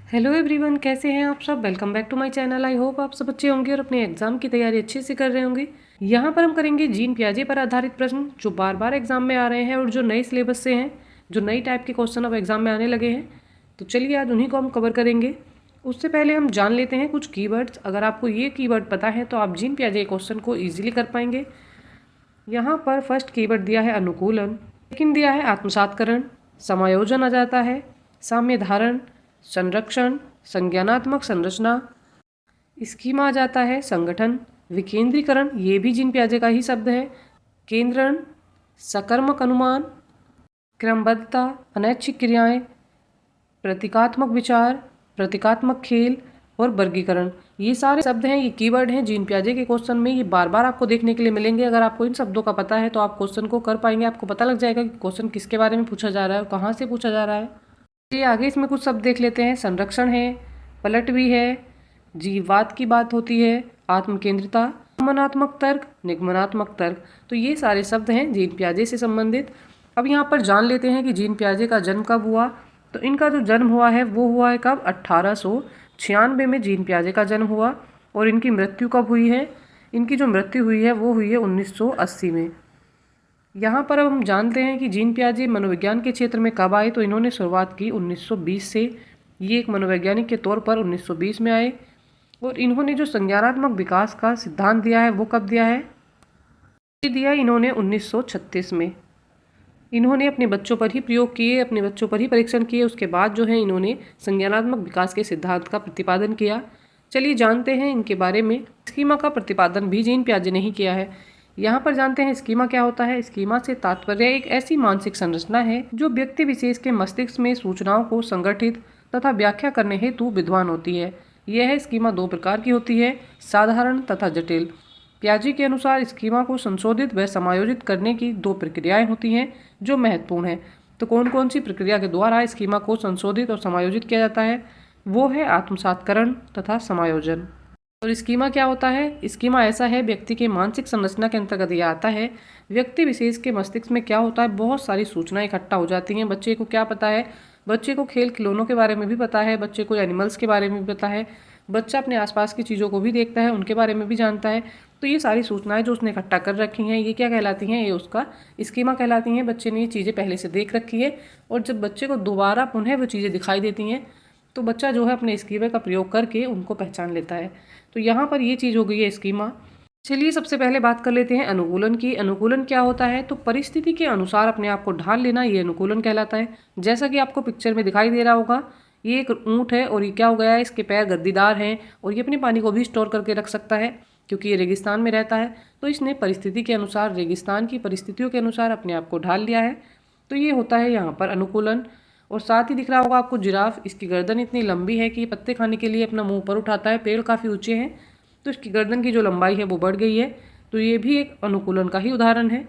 Hello everyone, कैसे हैं आप सब। Welcome back to my channel. I hope आप सब अच्छे होंगे और अपने एग्जाम की तैयारी अच्छे से कर रहे होंगे। यहाँ पर हम करेंगे जीन पियाजे पर आधारित प्रश्न जो बार बार एग्जाम में आ रहे हैं और जो नए सिलेबस से हैं, जो नई टाइप के क्वेश्चन अब एग्जाम में आने लगे हैं। तो चलिए आज उन्हीं को हम कवर करेंगे। उससे पहले हम जान लेते हैं कुछ कीवर्ड्स। अगर आपको ये कीवर्ड पता है तो आप जीन पियाजे क्वेश्चन को ईजिली कर पाएंगे। यहाँ पर फर्स्ट कीवर्ड दिया है अनुकूलन, सेकंड दिया है आत्मसातकरण, समायोजन आ जाता है, साम्य धारण, संरक्षण, संज्ञानात्मक संरचना, स्कीमा आ जाता है, संगठन, विकेंद्रीकरण, ये भी जीन पियाजे का ही शब्द है, केंद्रण, सकर्मक अनुमान, क्रमबद्धता, अनैच्छिक क्रियाएं, प्रतीकात्मक विचार, प्रतीकात्मक खेल और वर्गीकरण। ये सारे शब्द हैं, ये कीवर्ड हैं जीन पियाजे के क्वेश्चन में। ये बार बार आपको देखने के लिए मिलेंगे। अगर आपको इन शब्दों का पता है तो आप क्वेश्चन को कर पाएंगे। आपको पता लग जाएगा कि क्वेश्चन किसके बारे में पूछा जा रहा है और कहाँ से पूछा जा रहा है। चलिए आगे इसमें कुछ शब्द देख लेते हैं। संरक्षण है, पलट भी है, जीववाद की बात होती है, आत्मकेंद्रिता, आगमनात्मक तर्क, निगमनात्मक तर्क। तो ये सारे शब्द हैं जीन पियाजे से संबंधित। अब यहाँ पर जान लेते हैं कि जीन पियाजे का जन्म कब हुआ। तो इनका जो जन्म हुआ है वो हुआ है कब, 1896 में जीन पियाजे का जन्म हुआ। और इनकी मृत्यु कब हुई है, इनकी जो मृत्यु हुई है वो हुई है 1980 में। यहाँ पर अब हम जानते हैं कि जीन पियाजे मनोविज्ञान के क्षेत्र में कब आए। तो इन्होंने शुरुआत की 1920 से। ये एक मनोवैज्ञानिक के तौर पर 1920 में आए। और इन्होंने जो संज्ञानात्मक विकास का सिद्धांत दिया है वो कब दिया है, ये दिया इन्होंने 1936 में। इन्होंने अपने बच्चों पर ही प्रयोग किए, अपने बच्चों पर ही परीक्षण किए। उसके बाद जो है इन्होंने संज्ञानात्मक विकास के सिद्धांत का प्रतिपादन किया। चलिए जानते हैं इनके बारे में। स्कीमा का प्रतिपादन भी जीन पियाजे ने ही किया है। यहाँ पर जानते हैं स्कीमा क्या होता है। स्कीमा से तात्पर्य एक ऐसी मानसिक संरचना है जो व्यक्ति विशेष के मस्तिष्क में सूचनाओं को संगठित तथा व्याख्या करने हेतु विद्वान होती है। यह स्कीमा दो प्रकार की होती है, साधारण तथा जटिल। पियाजे के अनुसार स्कीमा को संशोधित व समायोजित करने की दो प्रक्रियाएं होती हैं जो महत्वपूर्ण है। तो कौन कौन सी प्रक्रिया के द्वारा स्कीमा को संशोधित और समायोजित किया जाता है, वो है आत्मसातकरण तथा समायोजन। और स्कीमा क्या होता है। स्कीमा ऐसा है, व्यक्ति के मानसिक संरचना के अंतर्गत यह आता है। व्यक्ति विशेष के मस्तिष्क में क्या होता है, बहुत सारी सूचनाएं इकट्ठा हो जाती हैं। बच्चे को क्या पता है, बच्चे को खेल खिलौनों के बारे में भी पता है, बच्चे को एनिमल्स के बारे में भी पता है, बच्चा अपने आसपास की चीज़ों को भी देखता है, उनके बारे में भी जानता है। तो ये सारी सूचनाएं जो उसने इकट्ठा कर रखी हैं ये क्या कहलाती हैं, ये उसका स्कीमा कहलाती हैं। बच्चे ने ये चीज़ें पहले से देख रखी है और जब बच्चे को दोबारा पुनः वो चीज़ें दिखाई देती हैं तो बच्चा जो है अपने स्कीमा का प्रयोग करके उनको पहचान लेता है। तो यहाँ पर ये चीज़ हो गई है स्कीमा। चलिए सबसे पहले बात कर लेते हैं अनुकूलन की। अनुकूलन क्या होता है, तो परिस्थिति के अनुसार अपने आप को ढाल लेना, ये अनुकूलन कहलाता है। जैसा कि आपको पिक्चर में दिखाई दे रहा होगा, ये एक ऊँट है और ये क्या हो गया है, इसके पैर गद्दीदार हैं और ये अपने पानी को भी स्टोर करके रख सकता है क्योंकि ये रेगिस्तान में रहता है। तो इसने परिस्थिति के अनुसार, रेगिस्तान की परिस्थितियों के अनुसार अपने आप को ढाल लिया है। तो ये होता है यहाँ पर अनुकूलन। और साथ ही दिख रहा होगा आपको जिराफ, इसकी गर्दन इतनी लंबी है कि ये पत्ते खाने के लिए अपना मुंह ऊपर उठाता है। पेड़ काफ़ी ऊंचे हैं तो इसकी गर्दन की जो लंबाई है वो बढ़ गई है। तो ये भी एक अनुकूलन का ही उदाहरण है।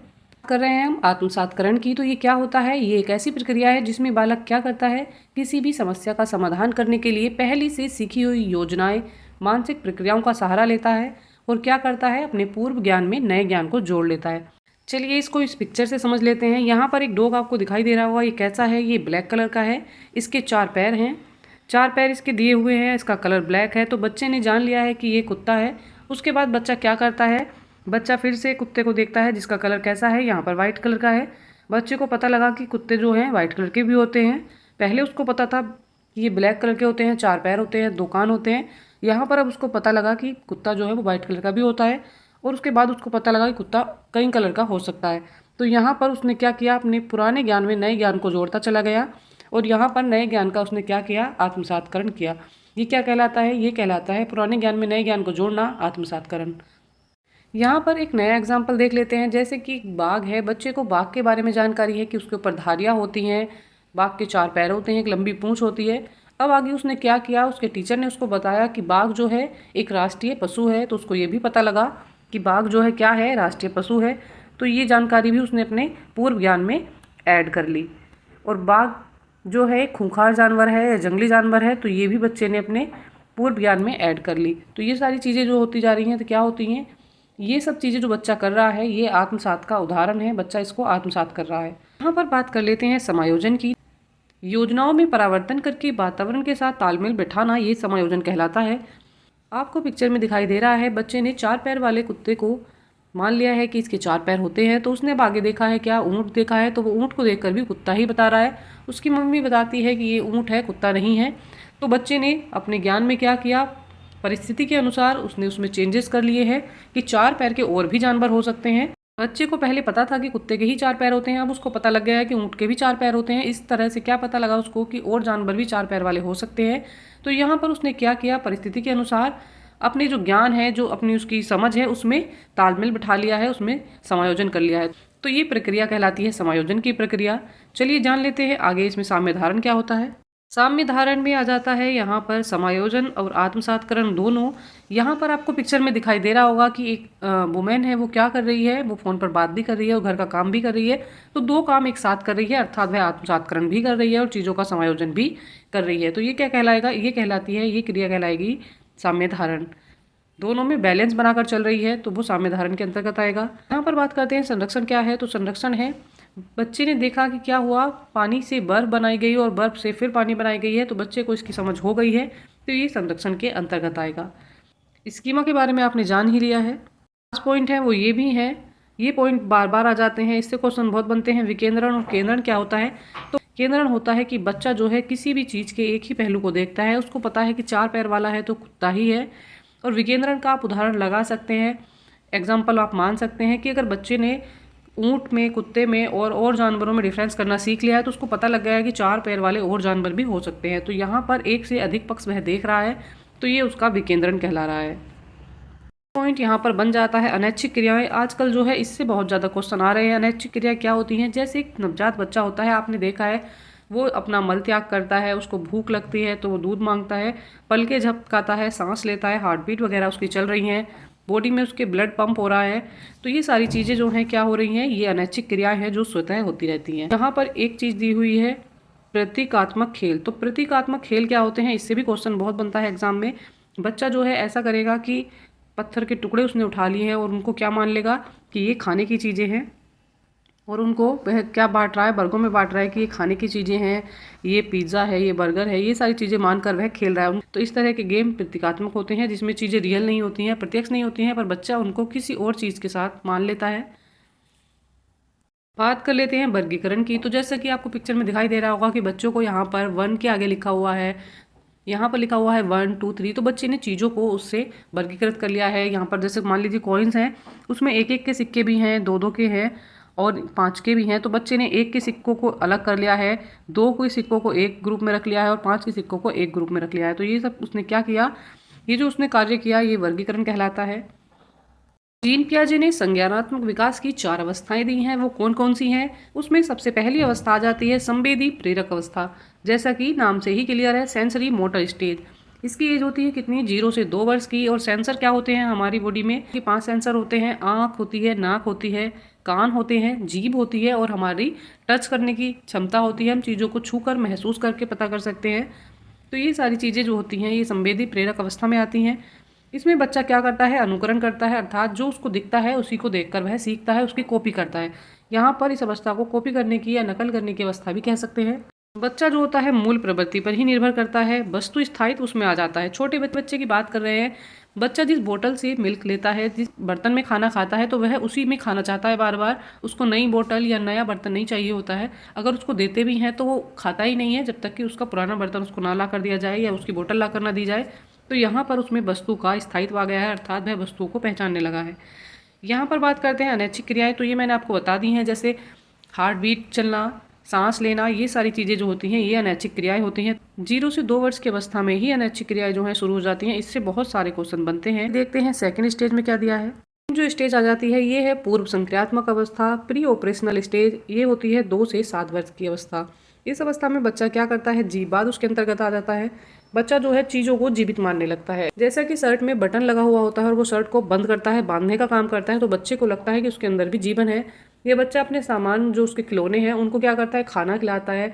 कर रहे हैं हम आत्मसातकरण की। तो ये क्या होता है, ये एक ऐसी प्रक्रिया है जिसमें बालक क्या करता है, किसी भी समस्या का समाधान करने के लिए पहले से सीखी हुई योजनाएं, मानसिक प्रक्रियाओं का सहारा लेता है और क्या करता है, अपने पूर्व ज्ञान में नए ज्ञान को जोड़ लेता है। चलिए इसको इस पिक्चर से समझ लेते हैं। यहाँ पर एक डॉग आपको दिखाई दे रहा होगा, ये कैसा है, ये ब्लैक कलर का है। इसके 4 पैर हैं, 4 पैर इसके दिए हुए हैं, इसका कलर ब्लैक है। तो बच्चे ने जान लिया है कि ये कुत्ता है। उसके बाद बच्चा क्या करता है, बच्चा फिर से कुत्ते को देखता है जिसका कलर कैसा है, यहाँ पर वाइट कलर का है। बच्चे को पता लगा कि कुत्ते जो हैं वाइट कलर के भी होते हैं। पहले उसको पता था कि ये ब्लैक कलर के होते हैं, 4 पैर होते हैं, 2 कान होते हैं। यहाँ पर अब उसको पता लगा कि कुत्ता जो है वो वाइट कलर का भी होता है। और उसके बाद उसको पता लगा कि कुत्ता कई कलर का हो सकता है। तो यहाँ पर उसने क्या किया, अपने पुराने ज्ञान में नए ज्ञान को जोड़ता चला गया और यहाँ पर नए ज्ञान का उसने क्या किया, आत्मसातकरण किया। ये क्या कहलाता है, ये कहलाता है पुराने ज्ञान में नए ज्ञान को जोड़ना, आत्मसातकरण। यहाँ पर एक नया एग्जाम्पल देख लेते हैं। जैसे कि एक बाघ है, बच्चे को बाघ के बारे में जानकारी है कि उसके ऊपर धारियाँ होती हैं, बाघ के 4 पैर होते हैं, एक लंबी पूँछ होती है। अब आगे उसने क्या किया, उसके टीचर ने उसको बताया कि बाघ जो है एक राष्ट्रीय पशु है। तो उसको ये भी पता लगा कि बाघ जो है क्या है, राष्ट्रीय पशु है। तो ये जानकारी भी उसने अपने पूर्व ज्ञान में ऐड कर ली। और बाघ जो है खूंखार जानवर है या जंगली जानवर है, तो ये भी बच्चे ने अपने पूर्व ज्ञान में ऐड कर ली। तो ये सारी चीज़ें जो होती जा रही हैं तो क्या होती हैं, ये सब चीज़ें जो बच्चा कर रहा है ये आत्मसात का उदाहरण है। बच्चा इसको आत्मसात कर रहा है। यहाँ पर बात कर लेते हैं समायोजन की। योजनाओं में परावर्तन करके वातावरण के साथ तालमेल बिठाना ये समायोजन कहलाता है। आपको पिक्चर में दिखाई दे रहा है बच्चे ने 4 पैर वाले कुत्ते को मान लिया है कि इसके 4 पैर होते हैं, तो उसने अब आगे देखा है क्या, ऊँट देखा है, तो वो ऊँट को देखकर भी कुत्ता ही बता रहा है। उसकी मम्मी बताती है कि ये ऊँट है, कुत्ता नहीं है। तो बच्चे ने अपने ज्ञान में क्या किया, परिस्थिति के अनुसार उसने उसमें चेंजेस कर लिए हैं कि 4 पैर के और भी जानवर हो सकते हैं। बच्चे को पहले पता था कि कुत्ते के ही 4 पैर होते हैं, अब उसको पता लग गया है कि ऊँट के भी 4 पैर होते हैं। इस तरह से क्या पता लगा उसको कि और जानवर भी 4 पैर वाले हो सकते हैं। तो यहाँ पर उसने क्या किया, परिस्थिति के अनुसार अपने जो ज्ञान है, जो अपनी उसकी समझ है, उसमें तालमेल बिठा लिया है, उसमें समायोजन कर लिया है। तो ये प्रक्रिया कहलाती है समायोजन की प्रक्रिया। चलिए जान लेते हैं आगे इसमें साम्य धारण क्या होता है। साम्य धारण में आ जाता है यहाँ पर समायोजन और आत्मसातकरण दोनों। यहाँ पर आपको पिक्चर में दिखाई दे रहा होगा कि एक वुमेन है, वो क्या कर रही है, वो फ़ोन पर बात भी कर रही है और घर का काम भी कर रही है। तो 2 काम एक साथ कर रही है, अर्थात वह आत्मसातकरण भी कर रही है और चीज़ों का समायोजन भी कर रही है। तो ये क्या कहलाएगा, ये कहलाती है, ये क्रिया कहलाएगी साम्य धारण। दोनों में बैलेंस बनाकर चल रही है, तो वो साम्य धारण के अंतर्गत आएगा। यहाँ पर बात करते हैं संरक्षण क्या है। तो संरक्षण है, बच्चे ने देखा कि क्या हुआ, पानी से बर्फ बनाई गई और बर्फ से फिर पानी बनाई गई है, तो बच्चे को इसकी समझ हो गई है, तो ये संरक्षण के अंतर्गत आएगा। स्कीमा के बारे में आपने जान ही लिया है। 5 पॉइंट है वो ये भी है, ये पॉइंट बार बार आ जाते हैं, इससे क्वेश्चन बहुत बनते हैं। विकेंद्रण और केंद्रण क्या होता है। तो केंद्रण होता है कि बच्चा जो है किसी भी चीज़ के एक ही पहलू को देखता है, उसको पता है कि 4 पैर वाला है तो कुत्ता ही है। और विकेंद्रण का आप उदाहरण लगा सकते हैं, एग्जाम्पल आप मान सकते हैं कि अगर बच्चे ने ऊँट में, कुत्ते में और जानवरों में डिफरेंस करना सीख लिया है, तो उसको पता लग गया है कि 4 पैर वाले और जानवर भी हो सकते हैं। तो यहाँ पर एक से अधिक पक्ष वह देख रहा है, तो ये उसका विकेंद्रण कहला रहा है। पॉइंट यहाँ पर बन जाता है अनैच्छिक क्रियाएं। आजकल जो है इससे बहुत ज़्यादा क्वेश्चन आ रहे हैं। अनैच्छिक क्रिया क्या होती हैं, जैसे एक नवजात बच्चा होता है, आपने देखा है वो अपना मल त्याग करता है, उसको भूख लगती है तो वो दूध मांगता है, पलके झपकाता है, सांस लेता है, हार्ट बीट वगैरह उसकी चल रही हैं, बॉडी में उसके ब्लड पंप हो रहा है। तो ये सारी चीज़ें जो हैं क्या हो रही हैं, ये अनैच्छिक क्रियाएं हैं जो स्वतः होती रहती हैं। यहाँ पर एक चीज़ दी हुई है प्रतीकात्मक खेल। तो प्रतीकात्मक खेल क्या होते हैं, इससे भी क्वेश्चन बहुत बनता है एग्जाम में। बच्चा जो है ऐसा करेगा कि पत्थर के टुकड़े उसने उठा लिए हैं और उनको क्या मान लेगा कि ये खाने की चीज़ें हैं, और उनको वह क्या बांट रहा है, वर्गों में बांट रहा है कि ये खाने की चीज़ें हैं, ये पिज़्ज़ा है, ये बर्गर है, ये सारी चीज़ें मानकर वह खेल रहा है। तो इस तरह के गेम प्रतीकात्मक होते हैं, जिसमें चीज़ें रियल नहीं होती हैं, प्रत्यक्ष नहीं होती हैं, पर बच्चा उनको किसी और चीज़ के साथ मान लेता है। बात कर लेते हैं वर्गीकरण की। तो जैसा कि आपको पिक्चर में दिखाई दे रहा होगा कि बच्चों को यहाँ पर 1 के आगे लिखा हुआ है, यहाँ पर लिखा हुआ है 1 2 3। तो बच्चे ने चीज़ों को उससे वर्गीकृत कर लिया है। यहाँ पर जैसे मान लीजिए कॉइन्स हैं, उसमें 1 1 के सिक्के भी हैं, 2 2 के हैं और 5 के भी हैं। तो बच्चे ने 1 के सिक्कों को अलग कर लिया है, 2 के सिक्कों को एक ग्रुप में रख लिया है और 5 के सिक्कों को एक ग्रुप में रख लिया है। तो ये सब उसने क्या किया, ये जो उसने कार्य किया, ये वर्गीकरण कहलाता है। जीन पियाजे ने संज्ञानात्मक विकास की 4 अवस्थाएं दी हैं। वो कौन कौन सी हैं, उसमें सबसे पहली अवस्था आ जाती है संवेदी प्रेरक अवस्था। जैसा कि नाम से ही क्लियर है, सेंसरी मोटर स्टेज। इसकी एज होती है कितनी, 0 से 2 वर्ष की। और सेंसर क्या होते हैं हमारी बॉडी में, कि 5 सेंसर होते हैं। आँख होती है, नाक होती है, कान होते हैं, जीभ होती है और हमारी टच करने की क्षमता होती है, हम चीज़ों को छूकर महसूस करके पता कर सकते हैं। तो ये सारी चीज़ें जो होती हैं ये संवेदी प्रेरक अवस्था में आती हैं। इसमें बच्चा क्या करता है, अनुकरण करता है, अर्थात जो उसको दिखता है उसी को देखकर वह सीखता है, उसकी कॉपी करता है। यहाँ पर इस अवस्था को कॉपी करने की या नकल करने की अवस्था भी कह सकते हैं। बच्चा जो होता है मूल प्रवृत्ति पर ही निर्भर करता है, वस्तु स्थायित्व उसमें आ जाता है। छोटे बच्चे की बात कर रहे हैं, बच्चा जिस बोतल से मिल्क लेता है, जिस बर्तन में खाना खाता है, तो वह उसी में खाना चाहता है बार बार। उसको नई बोतल या नया बर्तन नहीं चाहिए होता है। अगर उसको देते भी हैं तो वो खाता ही नहीं है जब तक कि उसका पुराना बर्तन उसको ना ला कर दिया जाए या उसकी बोतल ला कर ना दी जाए। तो यहाँ पर उसमें वस्तु का स्थायित्व आ गया है, अर्थात वह वस्तुओं को पहचानने लगा है। यहाँ पर बात करते हैं अनैच्छिक क्रियाएं। तो ये मैंने आपको बता दी हैं, जैसे हार्ट बीट चलना, सांस लेना, ये सारी चीज़ें जो होती हैं ये अनैच्छिक क्रियाएं होती हैं। 0 से 2 वर्ष की अवस्था में ही अनैच्छिक क्रियाएं जो हैं शुरू हो जाती हैं। इससे बहुत सारे क्वेश्चन बनते हैं। देखते हैं सेकंड स्टेज में क्या दिया है। जो स्टेज आ जाती है ये है पूर्व संक्रियात्मक अवस्था, प्री ऑपरेशनल स्टेज। ये होती है 2 से 7 वर्ष की अवस्था। इस अवस्था में बच्चा क्या करता है, जीववाद उसके अंतर्गत आ जाता है। बच्चा जो है चीज़ों को जीवित मानने लगता है। जैसा कि शर्ट में बटन लगा हुआ होता है और वो शर्ट को बंद करता है, बांधने का काम करता है, तो बच्चे को लगता है कि उसके अंदर भी जीवन है। ये बच्चा अपने सामान जो उसके खिलौने हैं उनको क्या करता है, खाना खिलाता है।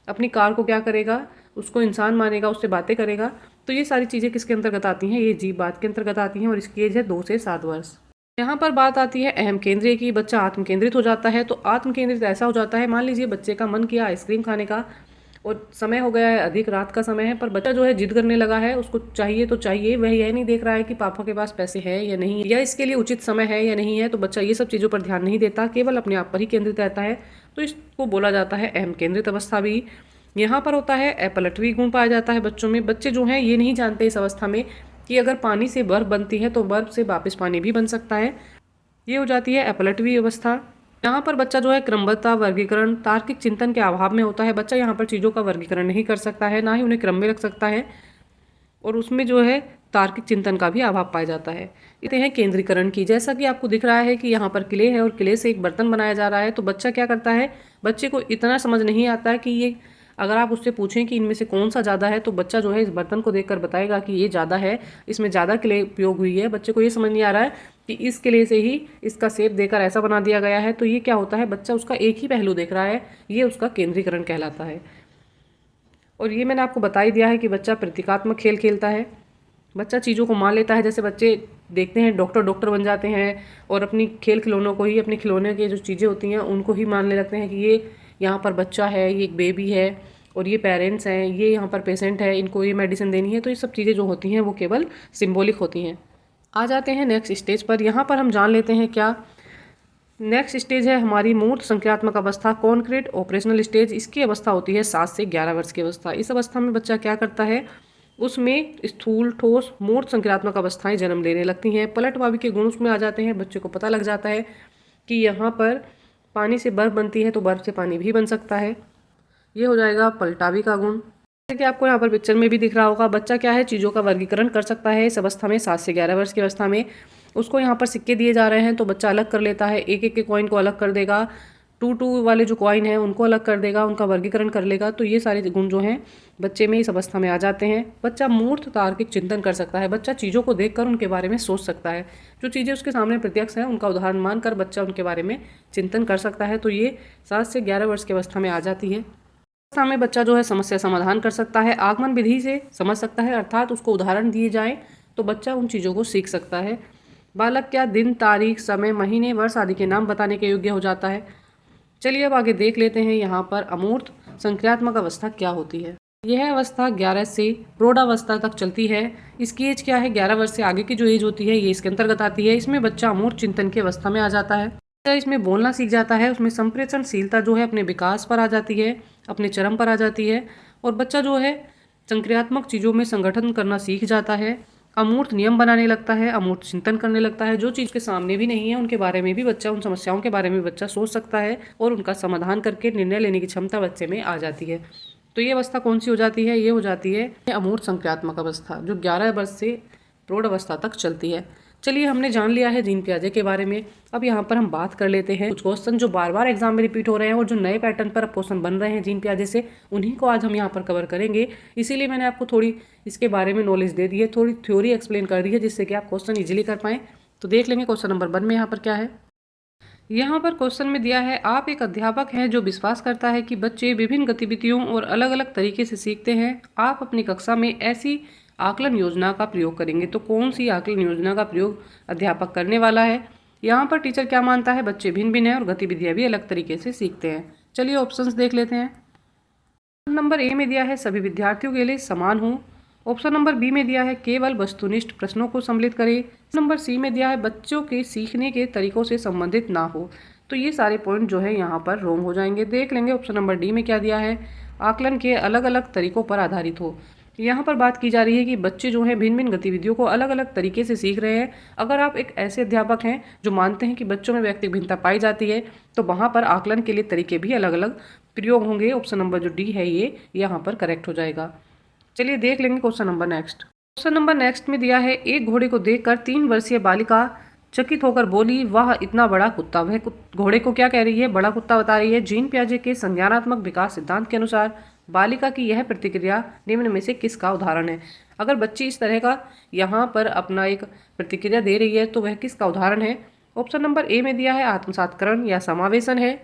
अपनी कार को क्या करेगा, उसको इंसान मानेगा, उससे बातें करेगा। तो ये सारी चीज़ें किसके अंतर्गत आती हैं, ये जीववाद के अंतर्गत आती हैं और इसकी एज है 2 से 7 वर्ष। यहाँ पर बात आती है अहम केंद्रीय की। बच्चा आत्म केंद्रित हो जाता है। तो आत्म केंद्रित ऐसा हो जाता है, मान लीजिए बच्चे का मन किया आइसक्रीम खाने का और समय हो गया है अधिक, रात का समय है, पर बच्चा जो है जिद करने लगा है, उसको चाहिए तो चाहिए। वह यह नहीं देख रहा है कि पापा के पास पैसे हैं या नहीं, या इसके लिए उचित समय है या नहीं है। तो बच्चा ये सब चीज़ों पर ध्यान नहीं देता, केवल अपने आप पर ही केंद्रित रहता है। तो इसको बोला जाता है अहम केंद्रित अवस्था भी। यहाँ पर होता है अपलटवी गुण पाया जाता है बच्चों में। बच्चे जो हैं ये नहीं जानते इस अवस्था में कि अगर पानी से बर्फ बनती है तो बर्फ से वापस पानी भी बन सकता है। ये हो जाती है अपलटवी अवस्था। यहाँ पर बच्चा जो है क्रमबद्धता, वर्गीकरण, तार्किक चिंतन के अभाव में होता है। बच्चा यहाँ पर चीज़ों का वर्गीकरण नहीं कर सकता है, ना ही उन्हें क्रम में रख सकता है, और उसमें जो है तार्किक चिंतन का भी अभाव पाया जाता है। इतने हैं केंद्रीकरण की। जैसा कि आपको दिख रहा है कि यहाँ पर किले है और किले से एक बर्तन बनाया जा रहा है, तो बच्चा क्या करता है, बच्चे को इतना समझ नहीं आता है कि ये, अगर आप उससे पूछें कि इनमें से कौन सा ज़्यादा है, तो बच्चा जो है इस बर्तन को देखकर बताएगा कि ये ज़्यादा है, इसमें ज़्यादा क्ले उपयोग हुई है। बच्चे को ये समझ नहीं आ रहा है कि इस किले से ही इसका शेप देकर ऐसा बना दिया गया है। तो ये क्या होता है, बच्चा उसका एक ही पहलू देख रहा है, ये उसका केंद्रीकरण कहलाता है। और ये मैंने आपको बता ही दिया है कि बच्चा प्रतीकात्मक खेल खेलता है। बच्चा चीज़ों को मान लेता है। जैसे बच्चे देखते हैं डॉक्टर बन जाते हैं और अपनी खेल खिलौनों को ही, अपने खिलौने की जो चीज़ें होती हैं उनको ही मानने लगते हैं कि ये यहाँ पर बच्चा है, ये एक बेबी है, और ये पेरेंट्स हैं, ये यहाँ पर पेशेंट है, इनको ये मेडिसिन देनी है। तो ये सब चीज़ें जो होती हैं वो केवल सिंबॉलिक होती हैं। आ जाते हैं नेक्स्ट स्टेज पर। यहाँ पर हम जान लेते हैं क्या नेक्स्ट स्टेज है हमारी मूर्त संक्रियात्मक अवस्था, कॉन्क्रीट ऑपरेशनल स्टेज। इसकी अवस्था होती है 7 से 11 वर्ष की अवस्था। इस अवस्था में बच्चा क्या करता है, उसमें स्थूल, ठोस, मूर्त संक्रियात्मक अवस्थाएं जन्म लेने लगती हैं। पलटवावी के गुण उसमें आ जाते हैं। बच्चे को पता लग जाता है कि यहाँ पर पानी से बर्फ बनती है तो बर्फ से पानी भी बन सकता है। ये हो जाएगा पलटावी का गुण। जैसे कि आपको यहाँ पर पिक्चर में भी दिख रहा होगा, बच्चा क्या है, चीज़ों का वर्गीकरण कर सकता है इस अवस्था में। 7 से 11 वर्ष की अवस्था में उसको यहाँ पर सिक्के दिए जा रहे हैं तो बच्चा अलग कर लेता है, एक एक के कॉइन को अलग कर देगा, 2 वाले जो कॉइन हैं उनको अलग कर देगा, उनका वर्गीकरण कर लेगा। तो ये सारे गुण जो हैं बच्चे में इस अवस्था में आ जाते हैं। बच्चा मूर्त तार्किक चिंतन कर सकता है। बच्चा चीज़ों को देखकर उनके बारे में सोच सकता है। जो चीज़ें उसके सामने प्रत्यक्ष हैं उनका उदाहरण मानकर बच्चा उनके बारे में चिंतन कर सकता है। तो ये 7 से 11 वर्ष की अवस्था में आ जाती है। अवस्था में बच्चा जो है समस्या समाधान कर सकता है, आगमन विधि से समझ सकता है, अर्थात उसको उदाहरण दिए जाएँ तो बच्चा उन चीज़ों को सीख सकता है। बालक क्या दिन, तारीख, समय, महीने, वर्ष आदि के नाम बताने के योग्य हो जाता है। चलिए अब आगे देख लेते हैं यहाँ पर अमूर्त संक्रियात्मक अवस्था क्या होती है। यह अवस्था 11 से प्रौढ़ावस्था तक चलती है। इसकी एज क्या है, 11 वर्ष से आगे की जो एज होती है ये इसके अंतर्गत आती है। इसमें बच्चा अमूर्त चिंतन की अवस्था में आ जाता है। इसमें बोलना सीख जाता है। उसमें संप्रेषणशीलता जो है अपने विकास पर आ जाती है, अपने चरम पर आ जाती है, और बच्चा जो है संक्रियात्मक चीज़ों में संगठन करना सीख जाता है, अमूर्त नियम बनाने लगता है, अमूर्त चिंतन करने लगता है। जो चीज़ के सामने भी नहीं है उनके बारे में भी बच्चा, उन समस्याओं के बारे में बच्चा सोच सकता है और उनका समाधान करके निर्णय लेने की क्षमता बच्चे में आ जाती है। तो ये अवस्था कौन सी हो जाती है, ये हो जाती है अमूर्त संक्रियात्मक अवस्था, जो 11 वर्ष से प्रौढ़ अवस्था तक चलती है। चलिए हमने जान लिया है जीन पियाजे के बारे में। अब यहाँ पर हम बात कर लेते हैं कुछ क्वेश्चन जो बार बार एग्जाम में रिपीट हो रहे हैं और जो नए पैटर्न पर अब क्वेश्चन बन रहे हैं जीन पियाजे से, उन्हीं को आज हम यहाँ पर कवर करेंगे। इसीलिए मैंने आपको थोड़ी इसके बारे में नॉलेज दे दी है, थोड़ी थ्योरी एक्सप्लेन कर दी है, जिससे कि आप क्वेश्चन ईजिली कर पाएँ। तो देख लेंगे क्वेश्चन नंबर 1 में यहाँ पर क्या है। यहाँ पर क्वेश्चन में दिया है, आप एक अध्यापक हैं जो विश्वास करता है कि बच्चे विभिन्न गतिविधियों और अलग अलग तरीके से सीखते हैं। आप अपनी कक्षा में ऐसी आकलन योजना का प्रयोग करेंगे। तो कौन सी आकलन योजना का प्रयोग अध्यापक करने वाला है। यहाँ पर टीचर क्या मानता है, बच्चे भिन्न भिन्न हैं और गतिविधियाँ भी अलग तरीके से सीखते हैं। चलिए ऑप्शंस देख लेते हैं। नंबर ए में दिया है सभी विद्यार्थियों के लिए समान हो। ऑप्शन नंबर बी में दिया है केवल वस्तुनिष्ठ प्रश्नों को सम्मिलित करें। नंबर सी में दिया है बच्चों के सीखने के तरीकों से संबंधित ना हो। तो ये सारे पॉइंट जो है यहाँ पर रॉन्ग हो जाएंगे। देख लेंगे ऑप्शन नंबर डी में क्या दिया है, आकलन के अलग अलग तरीकों पर आधारित हो। यहाँ पर बात की जा रही है कि बच्चे जो हैं भिन्न भिन्न गतिविधियों को अलग अलग तरीके से सीख रहे हैं। अगर आप एक ऐसे अध्यापक हैं जो मानते हैं कि बच्चों में व्यक्तिगत भिन्नता पाई जाती है, तो वहाँ पर आकलन के लिए तरीके भी अलग अलग प्रयोग होंगे। ऑप्शन नंबर जो डी है ये यहाँ पर करेक्ट हो जाएगा। चलिए देख लेंगे question number next. Question number next में दिया है, एक घोड़े को देखकर 3 वर्षीय बालिका चकित होकर बोली, वाह इतना बड़ा कुत्ता। वह घोड़े को क्या कह रही है, बड़ा कुत्ता बता रही है। जीन पियाजे के संज्ञानात्मक विकास सिद्धांत के अनुसार बालिका की यह प्रतिक्रिया निम्न में से किसका उदाहरण है। अगर बच्ची इस तरह का यहाँ पर अपना एक प्रतिक्रिया दे रही है तो वह किसका उदाहरण है। ऑप्शन नंबर ए में दिया है आत्मसातकरण या समावेशन है।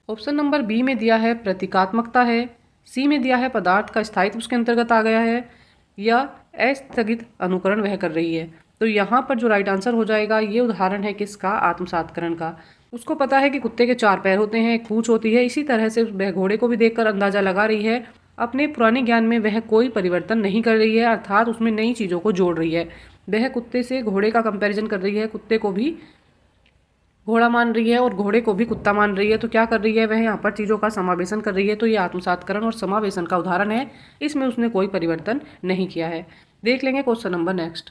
ऑप्शन नंबर बी में दिया है प्रतीकात्मकता है। सी में दिया है पदार्थ का स्थायित्व उसके अंतर्गत आ गया है, या अस्थगित अनुकरण वह कर रही है। तो यहाँ पर जो राइट आंसर हो जाएगा, ये उदाहरण है किसका, आत्मसातकरण का। उसको पता है कि कुत्ते के 4 पैर होते हैं, एक पूंछ होती है, इसी तरह से वह घोड़े को भी देखकर अंदाजा लगा रही है अपने पुराने ज्ञान में वह कोई परिवर्तन नहीं कर रही है, अर्थात उसमें नई चीज़ों को जोड़ रही है। वह कुत्ते से घोड़े का कंपैरिजन कर रही है, कुत्ते को भी घोड़ा मान रही है और घोड़े को भी कुत्ता मान रही है। तो क्या कर रही है, वह यहाँ पर चीज़ों का समावेशन कर रही है। तो ये आत्मसातकरण और समावेशन का उदाहरण है, इसमें उसने कोई परिवर्तन नहीं किया है। देख लेंगे क्वेश्चन नंबर नेक्स्ट।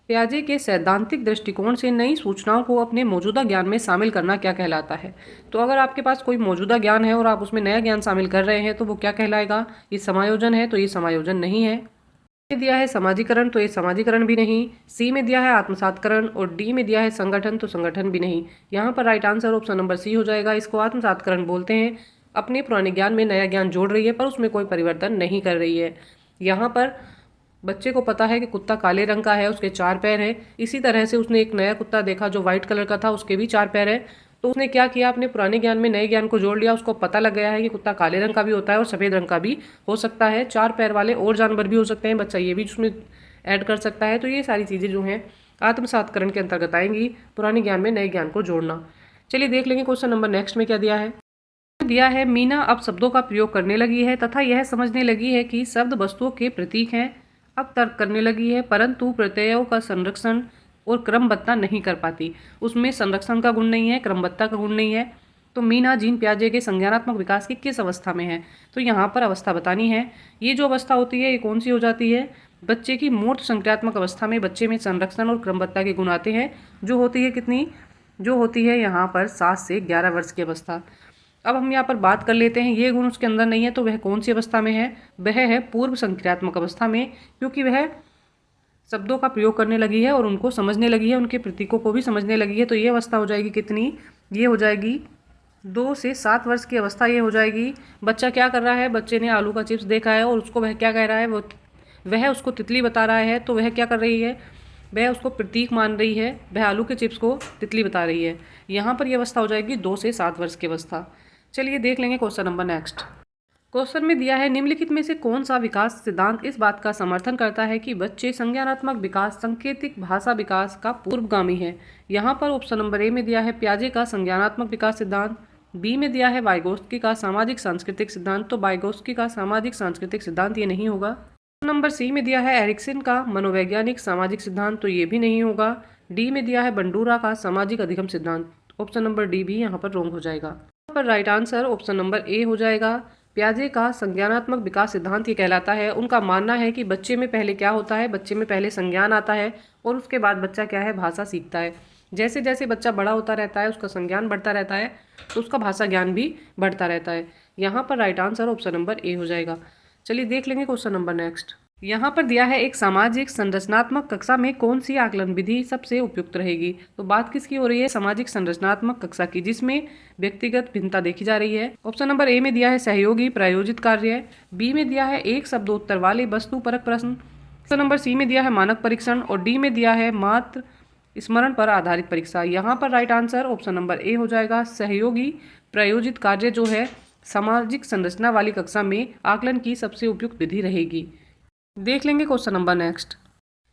पियाजे के सैद्धांतिक दृष्टिकोण से नई सूचनाओं को अपने मौजूदा ज्ञान में शामिल करना क्या कहलाता है। तो अगर आपके पास कोई मौजूदा ज्ञान है और आप उसमें नया ज्ञान शामिल कर रहे हैं तो वो क्या कहलाएगा, ये समायोजन है। तो ये समायोजन नहीं है। में दिया है समाजीकरण, तो ये समाजीकरण भी नहीं। सी में दिया है आत्मसातकरण और डी में दिया है संगठन, तो संगठन भी नहीं। यहाँ पर right answer option number C हो जाएगा। इसको आत्मसातकरण बोलते हैं। अपने पुराने ज्ञान में नया ज्ञान जोड़ रही है पर उसमें कोई परिवर्तन नहीं कर रही है। यहाँ पर बच्चे को पता है कि कुत्ता काले रंग का है, उसके 4 पैर हैं। इसी तरह से उसने एक नया कुत्ता देखा जो व्हाइट कलर का था, उसके भी 4 पैर हैं। तो उसने क्या किया, अपने पुराने ज्ञान में नए ज्ञान को जोड़ लिया। उसको पता लग गया है कि कुत्ता काले रंग का भी होता है और सफ़ेद रंग का भी हो सकता है। 4 पैर वाले और जानवर भी हो सकते हैं, बच्चा ये भी उसमें ऐड कर सकता है। तो ये सारी चीज़ें जो हैं आत्मसातकरण के अंतर्गत आएंगी, पुराने ज्ञान में नए ज्ञान को जोड़ना। चलिए देख लेंगे क्वेश्चन नंबर नेक्स्ट में क्या दिया है। दिया है मीना अब शब्दों का प्रयोग करने लगी है तथा यह समझने लगी है कि शब्द वस्तुओं के प्रतीक हैं। अब तर्क करने लगी है परंतु प्रत्ययों का संरक्षण और क्रमबद्धता नहीं कर पाती। उसमें संरक्षण का गुण नहीं है, क्रमबद्धता का गुण नहीं है। तो मीना जीन पियाजे के संज्ञानात्मक विकास की किस अवस्था में है। तो यहाँ पर अवस्था बतानी है। ये जो अवस्था होती है ये कौन सी हो जाती है, बच्चे की मूर्त संक्रियात्मक अवस्था में बच्चे में संरक्षण और क्रमबद्धता के गुण आते हैं, जो होती है कितनी, जो होती है यहाँ पर 7 से 11 वर्ष की अवस्था। अब हम यहाँ पर बात कर लेते हैं, ये गुण उसके अंदर नहीं है तो वह कौन सी अवस्था में है, वह है पूर्व संक्रियात्मक अवस्था में, क्योंकि वह शब्दों का प्रयोग करने लगी है और उनको समझने लगी है, उनके प्रतीकों को भी समझने लगी है। तो ये अवस्था हो जाएगी कितनी, ये हो जाएगी 2 से 7 वर्ष की अवस्था ये हो जाएगी। बच्चा क्या कर रहा है, बच्चे ने आलू का चिप्स देखा है और उसको वह क्या कह रहा है, वह उसको तितली बता रहा है। तो वह क्या कर रही है, वह उसको प्रतीक मान रही है, वह आलू के चिप्स को तितली बता रही है। यहाँ पर यह अवस्था हो जाएगी 2 से 7 वर्ष की अवस्था। चलिए देख लेंगे क्वेश्चन नंबर नेक्स्ट। क्वेश्चन में दिया है निम्नलिखित में से कौन सा विकास सिद्धांत इस बात का समर्थन करता है कि बच्चे संज्ञानात्मक विकास सांकेतिक भाषा विकास का पूर्वगामी है। यहाँ पर ऑप्शन नंबर ए में दिया है पियाजे का संज्ञानात्मक विकास सिद्धांत, बी में दिया है वाइगोत्स्की का सामाजिक सांस्कृतिक सिद्धांत। तो वाइगोत्स्की का सामाजिक सांस्कृतिक सिद्धांत ये नहीं होगा। नंबर सी में दिया है एरिक्सन का मनोवैज्ञानिक सामाजिक सिद्धांत, तो ये भी नहीं होगा। डी में दिया है बंडूरा का सामाजिक अधिगम सिद्धांत। ऑप्शन नंबर डी भी यहाँ पर रॉन्ग हो जाएगा। यहाँ पर right answer option number A हो जाएगा। पियाजे का संज्ञानात्मक विकास सिद्धांत ये कहलाता है, उनका मानना है कि बच्चे में पहले क्या होता है, बच्चे में पहले संज्ञान आता है और उसके बाद बच्चा क्या है, भाषा सीखता है। जैसे जैसे बच्चा बड़ा होता रहता है उसका संज्ञान बढ़ता रहता है तो उसका भाषा ज्ञान भी बढ़ता रहता है। यहाँ पर right answer option number A हो जाएगा। चलिए देख लेंगे क्वेश्चन नंबर नेक्स्ट। यहाँ पर दिया है एक सामाजिक संरचनात्मक कक्षा में कौन सी आकलन विधि सबसे उपयुक्त रहेगी। तो बात किसकी हो रही है, सामाजिक संरचनात्मक कक्षा की, जिसमें व्यक्तिगत भिन्नता देखी जा रही है। ऑप्शन नंबर ए में दिया है सहयोगी प्रायोजित कार्य, बी में दिया है एक शब्दोत्तर वाले वस्तुपरक प्रश्न, ऑप्शन नंबर सी में दिया है मानक परीक्षण और डी में दिया है मात्र स्मरण पर आधारित परीक्षा। यहाँ पर right answer option number A हो जाएगा। सहयोगी प्रायोजित कार्य जो है सामाजिक संरचना वाली कक्षा में आकलन की सबसे उपयुक्त विधि रहेगी। देख लेंगे क्वेश्चन नंबर नेक्स्ट।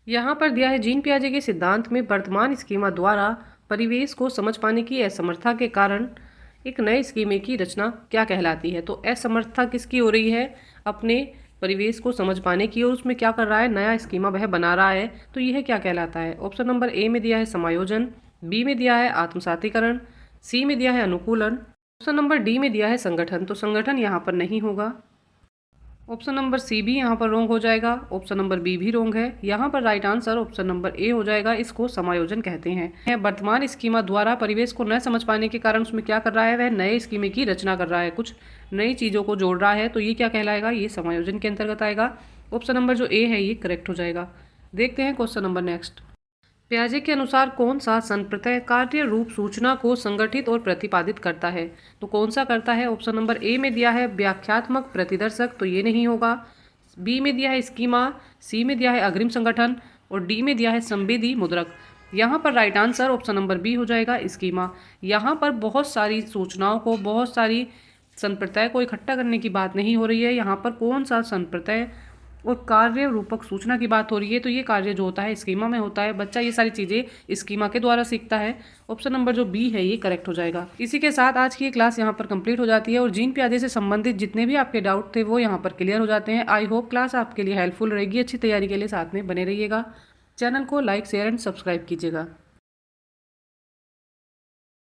यहाँ पर दिया है जीन पियाजे के सिद्धांत में वर्तमान स्कीमा द्वारा परिवेश को समझ पाने की असमर्थता के कारण एक नए स्कीमे की रचना क्या कहलाती है। तो असमर्थता किसकी हो रही है, अपने परिवेश को समझ पाने की, और उसमें क्या कर रहा है, नया स्कीमा वह बना रहा है। तो यह क्या कहलाता है। ऑप्शन नंबर ए में दिया है समायोजन, बी में दिया है आत्मसातीकरण, सी में दिया है अनुकूलन, ऑप्शन नंबर डी में दिया है संगठन। तो संगठन यहाँ पर नहीं होगा। ऑप्शन नंबर सी भी यहाँ पर रोंग हो जाएगा, ऑप्शन नंबर बी भी रोंग है। यहाँ पर right answer option number A हो जाएगा। इसको समायोजन कहते हैं। वर्तमान स्कीमा द्वारा परिवेश को न समझ पाने के कारण उसमें क्या कर रहा है, वह नए स्कीमे की रचना कर रहा है, कुछ नई चीज़ों को जोड़ रहा है। तो ये क्या कहलाएगा, ये समायोजन के अंतर्गत आएगा। ऑप्शन नंबर जो ए है ये करेक्ट हो जाएगा। देखते हैं क्वेश्चन नंबर नेक्स्ट। पियाजे के अनुसार कौन सा संप्रत्यय कार्य रूप सूचना को संगठित और प्रतिपादित करता है। तो कौन सा करता है। ऑप्शन नंबर ए में दिया है व्याख्यात्मक प्रतिदर्शक, तो ये नहीं होगा। बी में दिया है स्कीमा, सी में दिया है अग्रिम संगठन और डी में दिया है संवेदी मुद्रक। यहाँ पर right answer option number B हो जाएगा, स्कीमा। यहाँ पर बहुत सारी सूचनाओं को, बहुत सारी संप्रत्यय को इकट्ठा करने की बात नहीं हो रही है। यहाँ पर कौन सा संप्रत्यय और कार्य रूपक सूचना की बात हो रही है तो ये कार्य जो होता है स्कीमा में होता है। बच्चा ये सारी चीज़ें स्कीमा के द्वारा सीखता है। ऑप्शन नंबर जो बी है ये करेक्ट हो जाएगा। इसी के साथ आज की ये क्लास यहाँ पर कंप्लीट हो जाती है और जीन प्याजे से संबंधित जितने भी आपके डाउट थे वो यहाँ पर क्लियर हो जाते हैं। आई होप क्लास आपके लिए हेल्पफुल रहेगी। अच्छी तैयारी के लिए साथ में बने रहिएगा। चैनल को लाइक शेयर एंड सब्सक्राइब कीजिएगा।